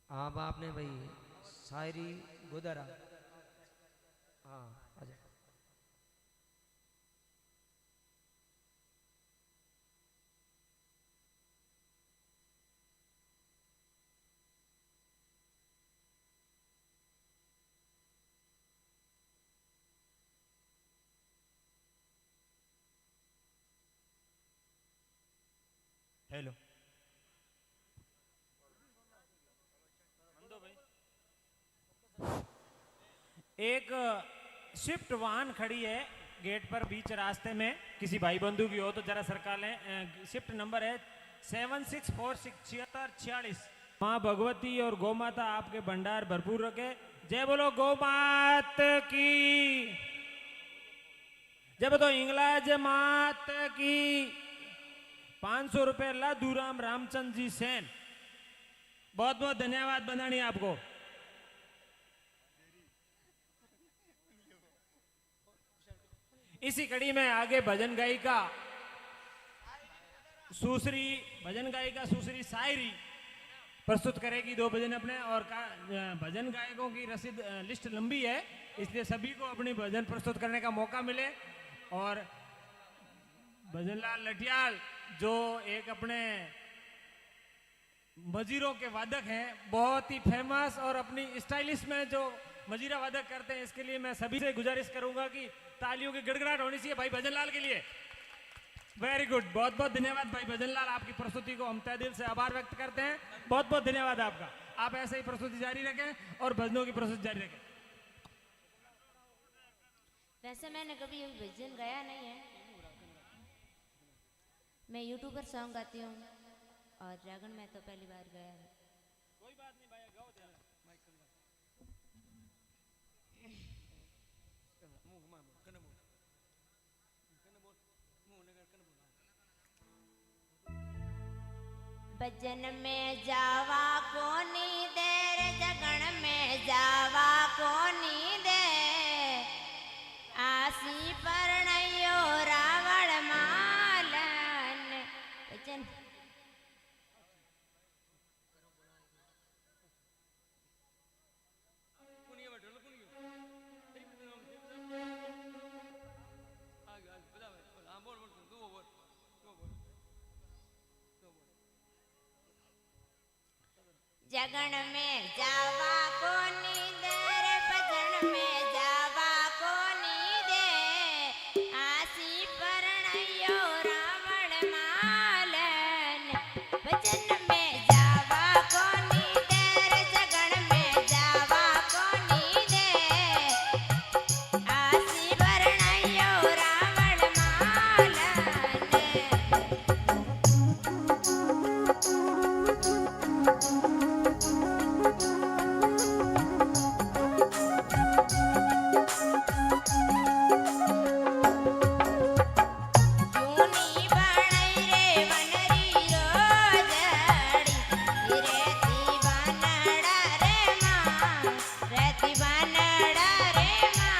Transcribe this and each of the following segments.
हाँ बाप ने भाई शायरी गुदरा। हाँ आजा। हेलो। एक स्विफ्ट वाहन खड़ी है गेट पर बीच रास्ते में, किसी भाई बंधु की हो तो जरा सरकार लें। स्विफ्ट नंबर है 76467646। माँ भगवती और गौ माता आपके भंडार भरपूर रखे। जय बोलो गौ मात की। जय बोलो इंग्लैज मात की। 500 रुपए लादूराम रामचंद्र जी सेन। बहुत बहुत धन्यवाद बंदानी आपको। इसी कड़ी में आगे भजन गायिका सुश्री शायरी प्रस्तुत करेगी। दो भजन अपने और भजन गायकों की रसीद लिस्ट लंबी है, इसलिए सभी को अपनी भजन प्रस्तुत करने का मौका मिले। और भजनलाल लटियाल जो एक अपने मजीरों के वादक हैं, बहुत ही फेमस और अपनी स्टाइलिश में जो मजीरा वादक करते हैं, इसके लिए मैं सभी से गुजारिश करूंगा कि तालियों की गड़गड़ाहट होनी चाहिए भाई भजनलाल के लिए। वेरी गुड, बहुत बहुत धन्यवाद भाई भजनलाल, आपकी प्रस्तुति को हम तहे दिल से आभार व्यक्त करते हैं। बहुत बहुत धन्यवाद आपका। आप ऐसे ही प्रस्तुति जारी रखें और भजनों की प्रस्तुति जारी रखें। वैसे मैंने कभी भजन गाया नहीं है, मैं यूट्यूब पर सॉन्ग गाती हूँ और जागरण में तो पहली बार गाया है। कोई बात नहीं भाई, गाओ तेरा भजन में जावा कोनी देर, जगण में जावा कोनी दे, आसी परणयो रावण मालन। भजन जगण में जावा कोनी देर, भजन में जावा कोनी दे, आसी परणयो रावण मालन। भजन में जावा कोनी देर, जगण में जावा कोनी दे, आसी परणयो रावण मालन। जूनी बणई रे वनरी रोजड़ी, रेती बनड़ा रे माँ, रेती बनड़ा रे माँ।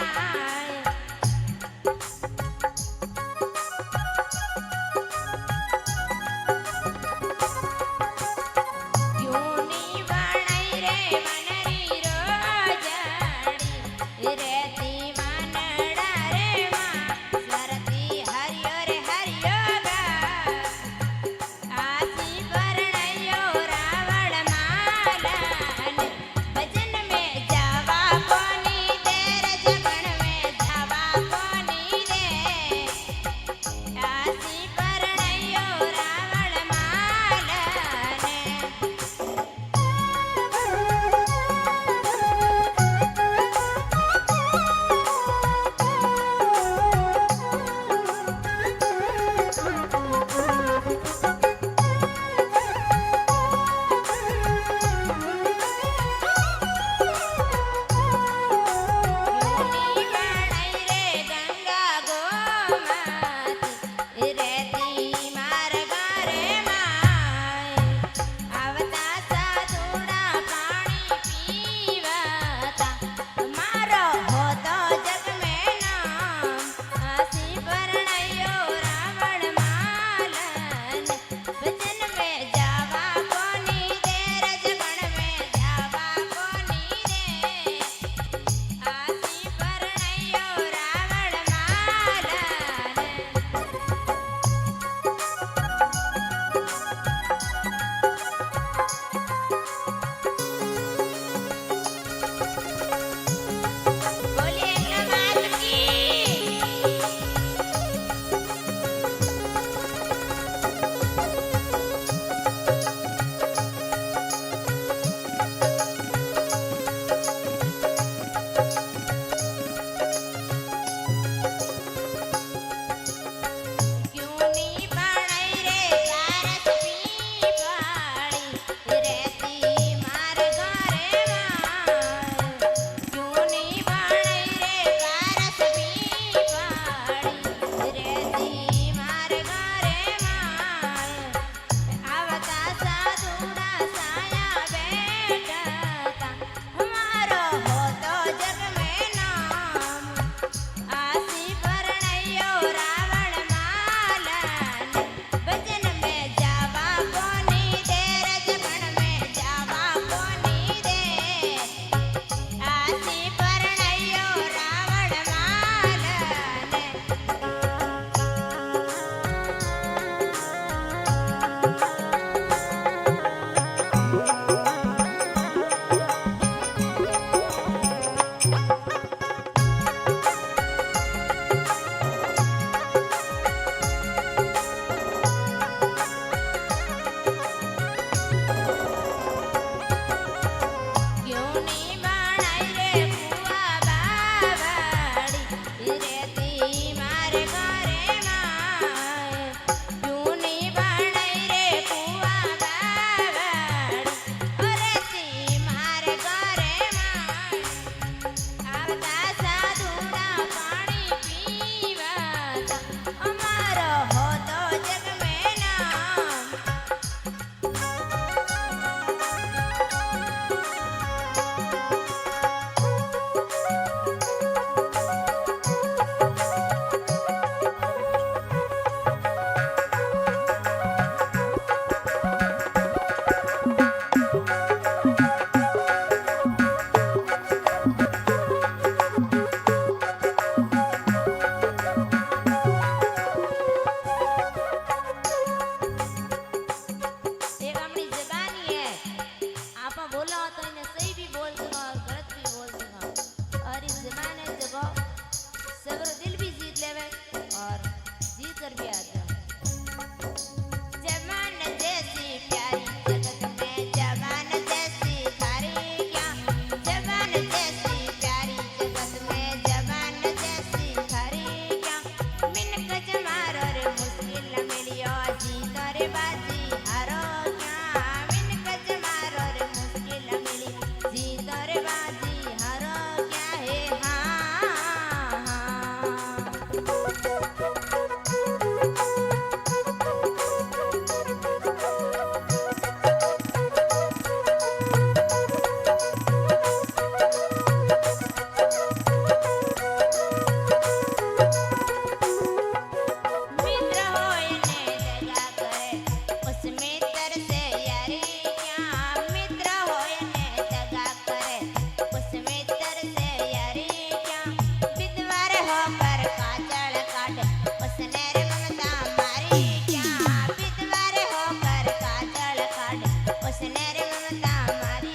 बोला तो इन्हें सही भी बोल दूंगा और गलत भी बोल दूंगा। और इस जमाने जगह सबर दिल भी जीत लेवे और जीत कर भी आता। जवान जैसी प्यारी जगत में जवान जैसी खारी क्या, जवान जैसी प्यारी जगत में जवान जैसी खारी क्या, मिनक जमारो रे मुश्किल मिलियो जीत रे बाजी हारो क्या, मिनक जमारो रे मुश्किल मिली जीत रे बाजी हारो क्या है। हाँ हाँ मित्र होए ने दगा करे उसमें तरसे यारी क्या, मित्र होए ने दगा करे उसमें तरसे यारी क्या, विधवार होकर काजल काटे उसने रे ममता मारी क्या, विधवार होकर काजल काटे उसने रे ममता मारी